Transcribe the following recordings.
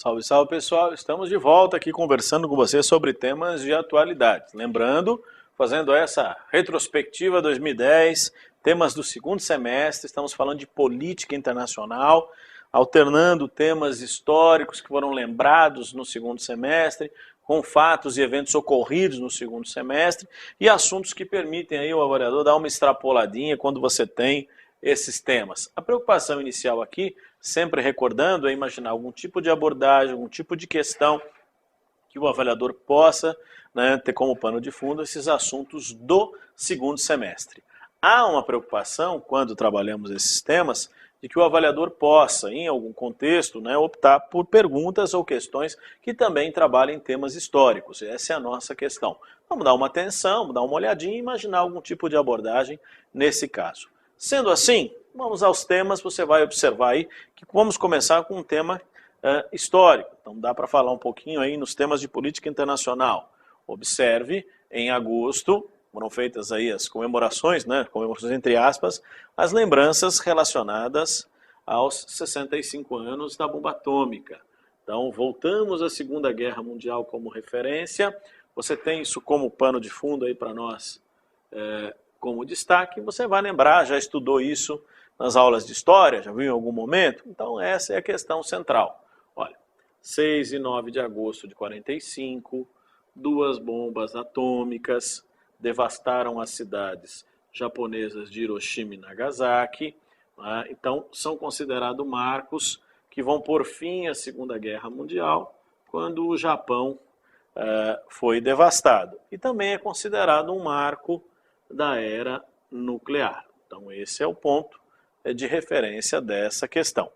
Salve, salve pessoal, estamos de volta aqui conversando com você sobre temas de atualidade. Lembrando, fazendo essa retrospectiva 2010, temas do segundo semestre, estamos falando de política internacional, alternando temas históricos que foram lembrados no segundo semestre, com fatos e eventos ocorridos no segundo semestre e assuntos que permitem aí o avaliador dar uma extrapoladinha quando você tem esses temas. A preocupação inicial aqui, sempre recordando, é imaginar algum tipo de abordagem, algum tipo de questão que o avaliador possa, né, ter como pano de fundo esses assuntos do segundo semestre. Há uma preocupação, quando trabalhamos esses temas, de que o avaliador possa, em algum contexto, né, optar por perguntas ou questões que também trabalhem temas históricos. Essa é a nossa questão. Vamos dar uma atenção, vamos dar uma olhadinha e imaginar algum tipo de abordagem nesse caso. Sendo assim, vamos aos temas, você vai observar aí que vamos começar com um tema histórico. Então dá para falar um pouquinho aí nos temas de política internacional. Observe, em agosto, foram feitas aí as comemorações, né, comemorações entre aspas, as lembranças relacionadas aos 65 anos da bomba atômica. Então voltamos à Segunda Guerra Mundial como referência, você tem isso como pano de fundo aí para nós, como destaque, você vai lembrar, já estudou isso nas aulas de história, já viu em algum momento? Então essa é a questão central. Olha, 6 e 9 de agosto de 45, duas bombas atômicas devastaram as cidades japonesas de Hiroshima e Nagasaki. Né? Então são considerados marcos que vão pôr fim à Segunda Guerra Mundial, quando o Japão foi devastado. E também é considerado um marco da era nuclear. Então esse é o ponto de referência dessa questão.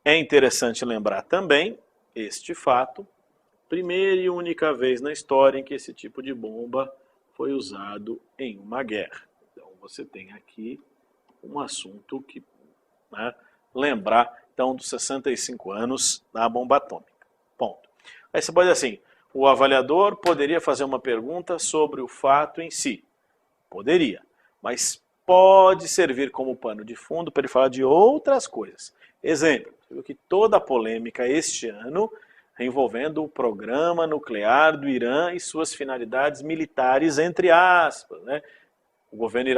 É interessante lembrar também este fato, primeira e única vez na história em que esse tipo de bomba foi usado em uma guerra. Então você tem aqui um assunto que, né, lembrar então dos 65 anos da bomba atômica. Ponto. Aí você pode dizer assim, o avaliador poderia fazer uma pergunta sobre o fato em si. Poderia, mas pode servir como pano de fundo para ele falar de outras coisas. Exemplo, você viu que toda a polêmica este ano envolvendo o programa nuclear do Irã e suas finalidades militares, entre aspas, né? O governo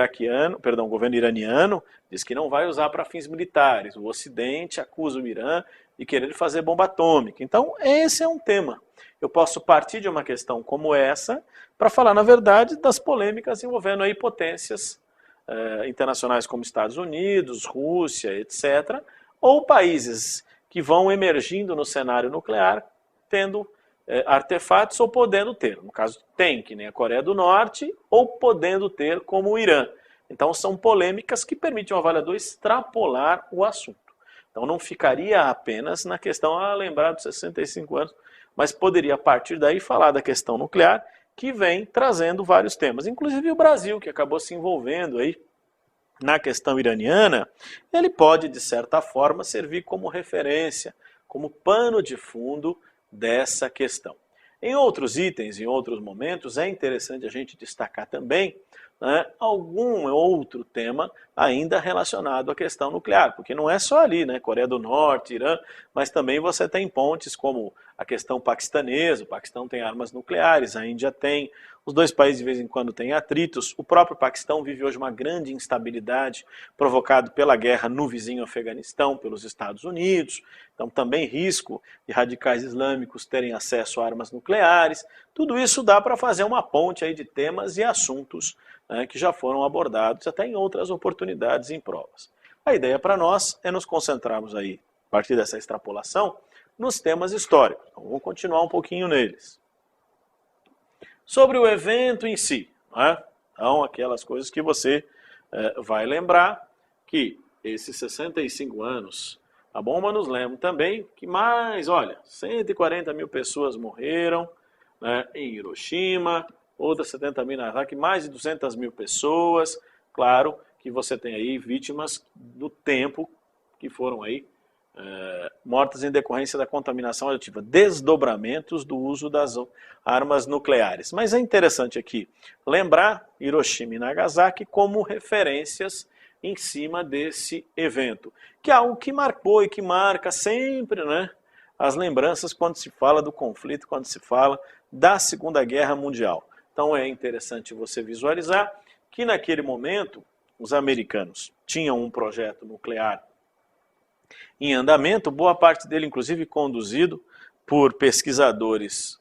iraniano diz que não vai usar para fins militares. O Ocidente acusa o Irã de querer fazer bomba atômica. Então, esse é um tema. Eu posso partir de uma questão como essa para falar, na verdade, das polêmicas envolvendo aí potências internacionais como Estados Unidos, Rússia, etc., ou países que vão emergindo no cenário nuclear, tendo artefatos ou podendo ter. No caso, tem, que nem a Coreia do Norte, ou podendo ter, como o Irã. Então, são polêmicas que permitem ao avaliador extrapolar o assunto. Então, não ficaria apenas na questão, lembrar dos 65 anos, mas poderia, a partir daí, falar da questão nuclear, que vem trazendo vários temas. Inclusive o Brasil, que acabou se envolvendo aí na questão iraniana, ele pode, de certa forma, servir como referência, como pano de fundo dessa questão. Em outros itens, em outros momentos, é interessante a gente destacar também, né, algum outro tema ainda relacionado à questão nuclear, porque não é só ali, né, Coreia do Norte, Irã, mas também você tem pontes como a questão paquistanesa, o Paquistão tem armas nucleares, a Índia tem, os dois países de vez em quando têm atritos, o próprio Paquistão vive hoje uma grande instabilidade provocada pela guerra no vizinho Afeganistão, pelos Estados Unidos, então também risco de radicais islâmicos terem acesso a armas nucleares, tudo isso dá para fazer uma ponte aí de temas e assuntos, né, que já foram abordados até em outras oportunidades em provas. A ideia para nós é nos concentrarmos aí, a partir dessa extrapolação, nos temas históricos. Então, vamos continuar um pouquinho neles. Sobre o evento em si, né? Então, aquelas coisas que você vai lembrar que esses 65 anos, a bomba nos lembra também que mais, olha, 140 mil pessoas morreram, né, em Hiroshima, outras 70 mil em Nagasaki, mais de 200 mil pessoas. Claro que você tem aí vítimas do tempo que foram aí mortas em decorrência da contaminação radioativa, desdobramentos do uso das armas nucleares. Mas é interessante aqui lembrar Hiroshima e Nagasaki como referências em cima desse evento, que é algo que marcou e que marca sempre, né, as lembranças quando se fala do conflito, quando se fala da Segunda Guerra Mundial. Então é interessante você visualizar que naquele momento os americanos tinham um projeto nuclear em andamento, boa parte dele inclusive conduzido por pesquisadores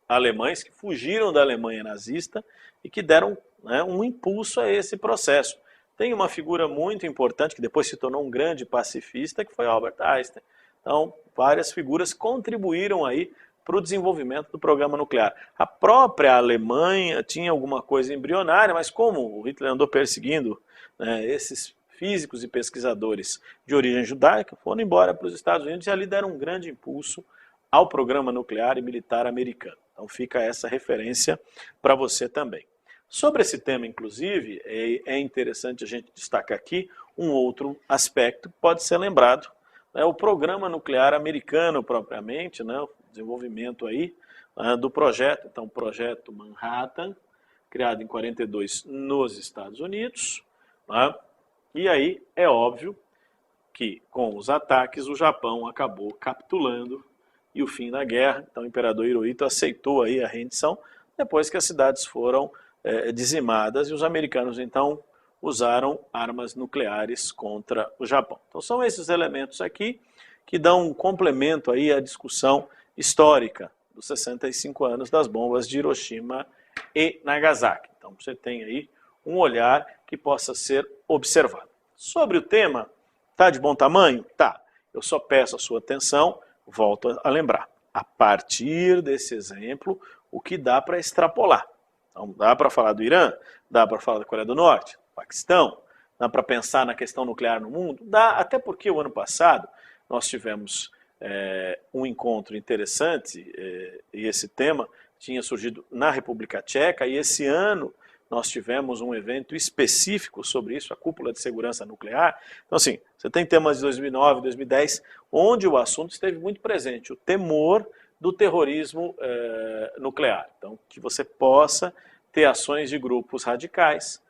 alemães que fugiram da Alemanha nazista e que deram, né, um impulso a esse processo. Tem uma figura muito importante que depois se tornou um grande pacifista, que foi Albert Einstein. Então, várias figuras contribuíram aí para o desenvolvimento do programa nuclear. A própria Alemanha tinha alguma coisa embrionária, mas como o Hitler andou perseguindo, né, esses físicos e pesquisadores de origem judaica, foram embora para os Estados Unidos e ali deram um grande impulso ao programa nuclear e militar americano. Então fica essa referência para você também. Sobre esse tema, inclusive, é interessante a gente destacar aqui um outro aspecto que pode ser lembrado, né, o programa nuclear americano propriamente, né, o desenvolvimento aí, do projeto. Então, o projeto Manhattan, criado em 42 nos Estados Unidos, né, e aí é óbvio que com os ataques o Japão acabou capitulando e o fim da guerra. Então o imperador Hirohito aceitou aí a rendição depois que as cidades foram dizimadas e os americanos então usaram armas nucleares contra o Japão. Então são esses elementos aqui que dão um complemento aí à discussão histórica dos 65 anos das bombas de Hiroshima e Nagasaki. Então você tem aí um olhar que possa ser observado. Sobre o tema, tá de bom tamanho? Tá. Eu só peço a sua atenção, volto a lembrar. A partir desse exemplo, o que dá para extrapolar? Então, dá para falar do Irã? Dá para falar da Coreia do Norte? Paquistão? Dá para pensar na questão nuclear no mundo? Dá, até porque o ano passado nós tivemos um encontro interessante e esse tema tinha surgido na República Tcheca e esse ano nós tivemos um evento específico sobre isso, a Cúpula de Segurança Nuclear. Então, assim, você tem temas de 2009, 2010, onde o assunto esteve muito presente, o temor do terrorismo nuclear. Então, que você possa ter ações de grupos radicais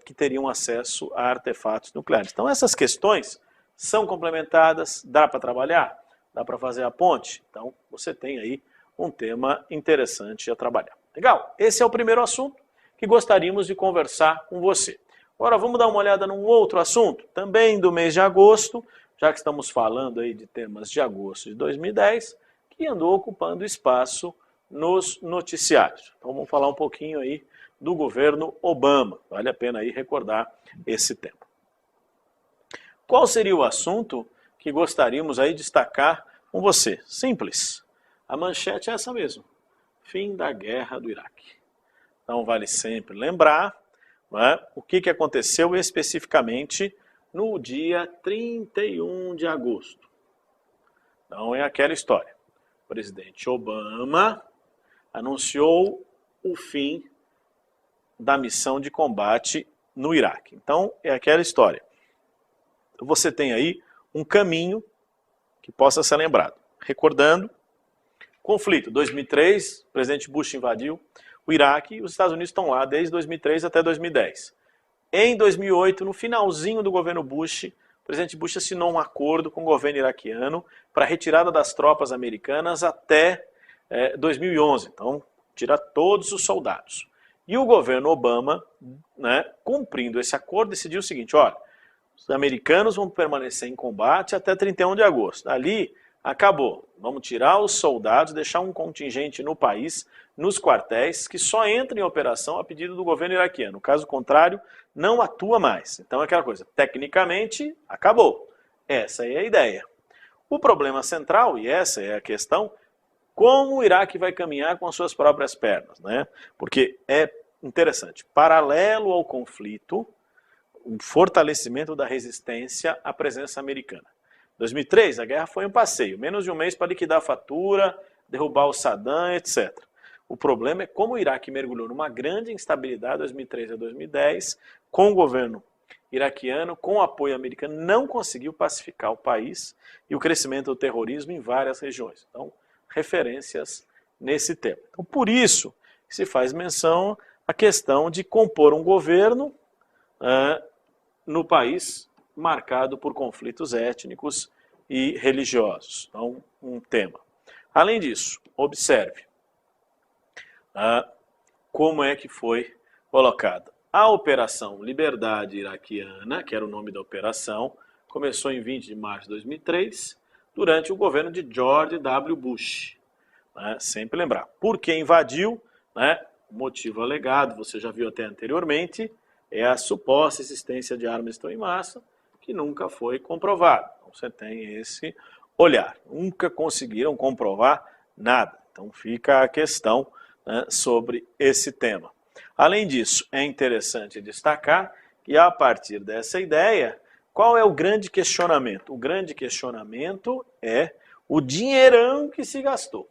que teriam acesso a artefatos nucleares. Então, essas questões são complementadas, dá para trabalhar, dá para fazer a ponte. Então, você tem aí um tema interessante a trabalhar. Legal? Esse é o primeiro assunto que gostaríamos de conversar com você. Agora vamos dar uma olhada num outro assunto, também do mês de agosto, já que estamos falando aí de temas de agosto de 2010, que andou ocupando espaço nos noticiários. Então vamos falar um pouquinho aí do governo Obama, vale a pena aí recordar esse tema. Qual seria o assunto que gostaríamos aí de destacar com você? Simples, a manchete é essa mesmo, fim da guerra do Iraque. Então vale sempre lembrar, né, o que aconteceu especificamente no dia 31 de agosto. Então é aquela história. O presidente Obama anunciou o fim da missão de combate no Iraque. Então é aquela história. Você tem aí um caminho que possa ser lembrado. Recordando, conflito, 2003, o presidente Bush invadiu o Iraque e os Estados Unidos estão lá desde 2003 até 2010. Em 2008, no finalzinho do governo Bush, o presidente Bush assinou um acordo com o governo iraquiano para a retirada das tropas americanas até 2011. Então, tirar todos os soldados. E o governo Obama, né, cumprindo esse acordo, decidiu o seguinte, olha, os americanos vão permanecer em combate até 31 de agosto. Ali, acabou. Vamos tirar os soldados, deixar um contingente no país, nos quartéis, que só entra em operação a pedido do governo iraquiano. Caso contrário, não atua mais. Então é aquela coisa, tecnicamente, acabou. Essa é a ideia. O problema central, e essa é a questão, como o Iraque vai caminhar com as suas próprias pernas, né? Porque é interessante, paralelo ao conflito, o fortalecimento da resistência à presença americana. 2003, a guerra foi um passeio, menos de um mês para liquidar a fatura, derrubar o Saddam, etc. O problema é como o Iraque mergulhou numa grande instabilidade 2003 a 2010, com o governo iraquiano, com o apoio americano, não conseguiu pacificar o país e o crescimento do terrorismo em várias regiões. Então, referências nesse tema. Então, por isso que se faz menção à questão de compor um governo no país marcado por conflitos étnicos e religiosos. Então, um tema. Além disso, observe como é que foi colocada. A Operação Liberdade Iraquiana, que era o nome da operação, começou em 20 de março de 2003, durante o governo de George W. Bush. Sempre lembrar. Por que invadiu? O motivo alegado, você já viu até anteriormente, é a suposta existência de armas de destruição em massa, que nunca foi comprovada. Então você tem esse olhar. Nunca conseguiram comprovar nada. Então fica a questão sobre esse tema. Além disso, é interessante destacar que a partir dessa ideia, qual é o grande questionamento? O grande questionamento é o dinheirão que se gastou.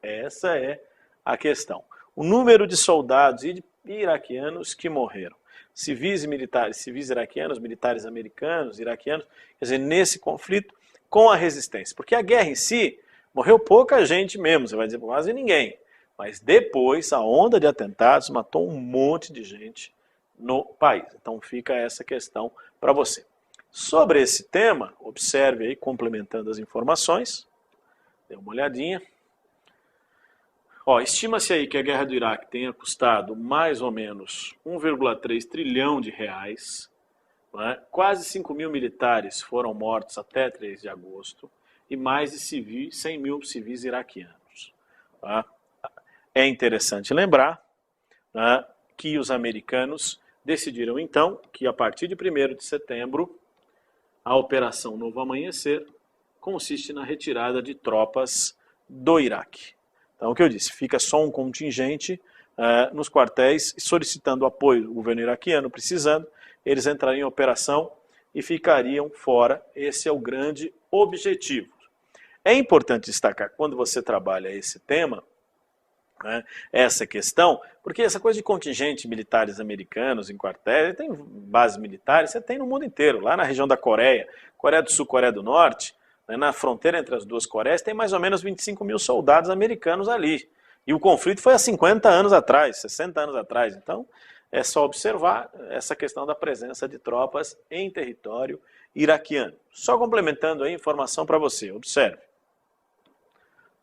Essa é a questão. O número de soldados iraquianos que morreram. Civis e militares, civis iraquianos, militares americanos, iraquianos, quer dizer, nesse conflito com a resistência. Porque a guerra em si, morreu pouca gente mesmo, você vai dizer quase ninguém. Mas depois, a onda de atentados matou um monte de gente no país. Então fica essa questão para você. Sobre esse tema, observe aí, complementando as informações, dê uma olhadinha. Estima-se aí que a guerra do Iraque tenha custado mais ou menos 1,3 trilhão de reais, quase 5 mil militares foram mortos até 3 de agosto e mais de 100 mil civis iraquianos. É interessante lembrar que os americanos decidiram então que a partir de 1º de setembro a Operação Novo Amanhecer consiste na retirada de tropas do Iraque. Então, o que eu disse, fica só um contingente nos quartéis solicitando apoio do governo iraquiano, precisando, eles entrariam em operação e ficariam fora. Esse é o grande objetivo. É importante destacar, quando você trabalha esse tema, essa questão, porque essa coisa de contingente militares americanos em quartéis, tem bases militares, você tem no mundo inteiro, lá na região da Coreia, Coreia do Sul, Coreia do Norte, na fronteira entre as duas Coreias, tem mais ou menos 25 mil soldados americanos ali. E o conflito foi há 50 anos atrás, 60 anos atrás. Então, é só observar essa questão da presença de tropas em território iraquiano. Só complementando a informação para você, observe.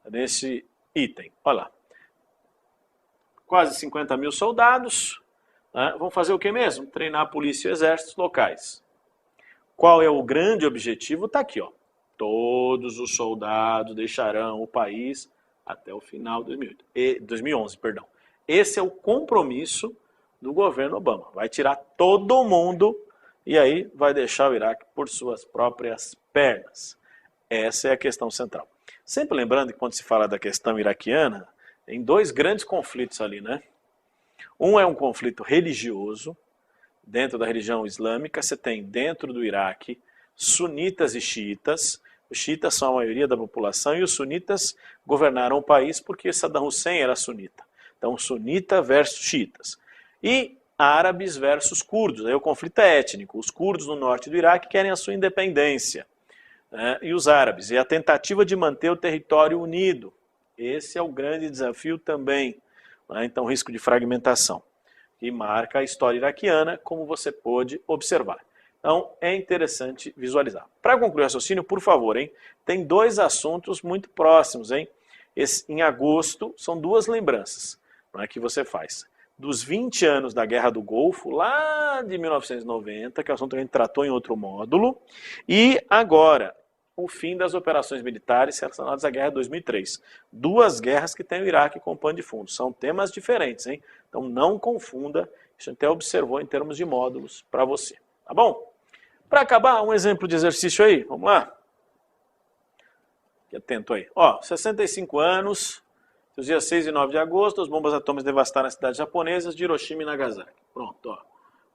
Nesse item, olha lá. Quase 50 mil soldados, vão fazer o que mesmo? Treinar a polícia e exércitos locais. Qual é o grande objetivo? Está aqui, ó. Todos os soldados deixarão o país até o final de 2011. Perdão. Esse é o compromisso do governo Obama. Vai tirar todo mundo e aí vai deixar o Iraque por suas próprias pernas. Essa é a questão central. Sempre lembrando que quando se fala da questão iraquiana, tem dois grandes conflitos ali, Um é um conflito religioso, dentro da religião islâmica. Você tem dentro do Iraque sunitas e xiitas. Os xiitas são a maioria da população e os sunitas governaram o país porque Saddam Hussein era sunita. Então, sunita versus xiitas. E árabes versus curdos. Aí o conflito é étnico. Os curdos no norte do Iraque querem a sua independência. E os árabes. E a tentativa de manter o território unido. Esse é o grande desafio também. Então, risco de fragmentação. E marca a história iraquiana, como você pôde observar. Então, é interessante visualizar. Para concluir o raciocínio, por favor, tem dois assuntos muito próximos. Em agosto, são duas lembranças que você faz. Dos 20 anos da Guerra do Golfo, lá de 1990, que é um assunto que a gente tratou em outro módulo, e agora, o fim das operações militares relacionadas à Guerra de 2003. Duas guerras que tem o Iraque como pano de fundo. São temas diferentes, Então, não confunda. A gente até observou em termos de módulos para você. Tá bom? Para acabar, um exemplo de exercício aí. Vamos lá? Fique atento aí. 65 anos, os dias 6 e 9 de agosto, as bombas atômicas devastaram as cidades japonesas de Hiroshima e Nagasaki. Pronto,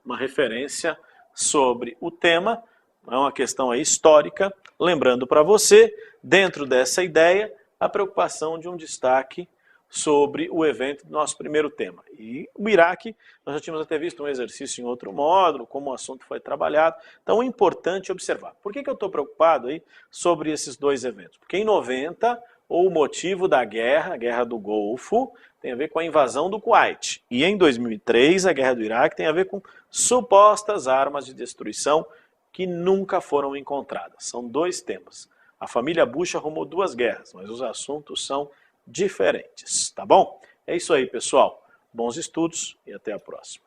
uma referência sobre o tema, é uma questão aí histórica, lembrando para você, dentro dessa ideia, a preocupação de um destaque sobre o evento do nosso primeiro tema. E o Iraque, nós já tínhamos até visto um exercício em outro módulo, como o assunto foi trabalhado. Então é importante observar. Por que eu estou preocupado aí sobre esses dois eventos? Porque em 90, o motivo da guerra, a Guerra do Golfo, tem a ver com a invasão do Kuwait. E em 2003, a Guerra do Iraque tem a ver com supostas armas de destruição que nunca foram encontradas. São 2 temas. A família Bush arrumou 2 guerras, mas os assuntos são diferentes, tá bom? É isso aí, pessoal. Bons estudos e até a próxima.